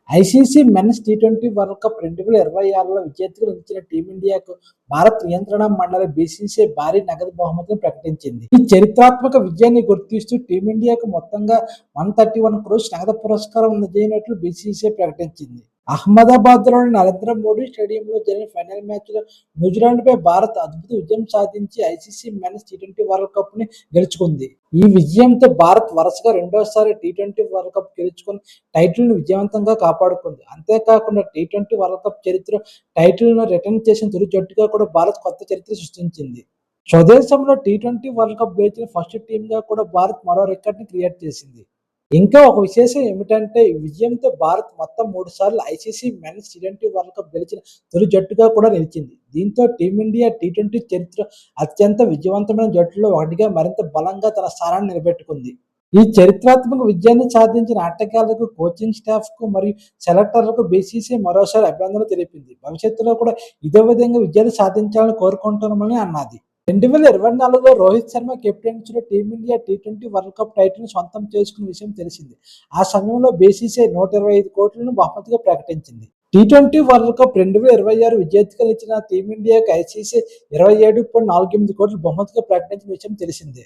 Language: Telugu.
ICC men's T20 world Cup 2026లో విజేతగా నిలిచిన టీమిండియాకు భారత్ నియంత్రణ మండలి బీసీసీఐ భారీ నగదు బహుమతిని ప్రకటించింది. ఈ చరిత్రాత్మక విజయాన్ని గుర్తిస్తూ టీమిండియాకు మొత్తంగా 131 క్రోర్స్ నగదు పురస్కారం అందజేయనున్నట్లు బీసీసీఐ ప్రకటించింది. అహ్మదాబాద్లోని నరేంద్ర మోడీ స్టేడియంలో జరిగిన ఫైనల్ మ్యాచ్లో న్యూజిలాండ్పై భారత్ అద్భుత విజయం సాధించి ఐసీసీ మెన్స్ టీ20 వరల్డ్ కప్ని గెలుచుకుంది. ఈ విజయంతో భారత్ వరుసగా రెండోసారి టీ20 వరల్డ్ కప్ గెలుచుకుని టైటిల్ను విజయవంతంగా కాపాడుకుంది. అంతేకాకుండా టీ20 వరల్డ్ కప్ చరిత్రలో టైటిల్ను రిటర్న్ చేసిన తొలి జట్టుగా కూడా భారత్ కొత్త చరిత్ర సృష్టించింది. స్వదేశంలో టీ20 వరల్డ్ కప్ గెలిచిన ఫస్ట్ టీమ్గా కూడా భారత్ మరో రికార్డుని క్రియేట్ చేసింది. ఇంకా ఒక విశేషం ఏమిటంటే ఈ విజయంతో భారత్ మొత్తం 3 సార్లు ICC men's T20 world cup గెలిచిన తొలి జట్టుగా కూడా నిలిచింది. దీంతో టీమిండియా టీ20 చరిత్ర అత్యంత విజయవంతమైన జట్టులో ఒకటిగా మరింత బలంగా తన స్థానాన్ని నిలబెట్టుకుంది. ఈ చరిత్రాత్మక విజయాన్ని సాధించిన ఆటగాళ్లకు, కోచింగ్ స్టాఫ్కు మరియు సెలెక్టర్లకు బీసీసీఐ మరోసారి అభినందనలు తెలిపింది. భవిష్యత్తులో కూడా ఇదే విధంగా విజయాలు సాధించాలని కోరుకుంటున్నామని అన్నది. 2024లో రోహిత్ శర్మ కెప్టెన్సీలో టీమిండియా టీ20 వరల్డ్ కప్ టైటిల్ను సొంతం చేసుకున్న విషయం తెలిసిందే. ఆ సమయంలో బీసీసీఐ 125 కోట్లను బహుమతిగా ప్రకటించింది. టీ20 వరల్డ్ కప్ 2026 విజేతగా నిలిచిన టీమిండియాకు ఐసీసీ 27.48 కోట్లు బహుమతిగా ప్రకటించిన విషయం తెలిసిందే.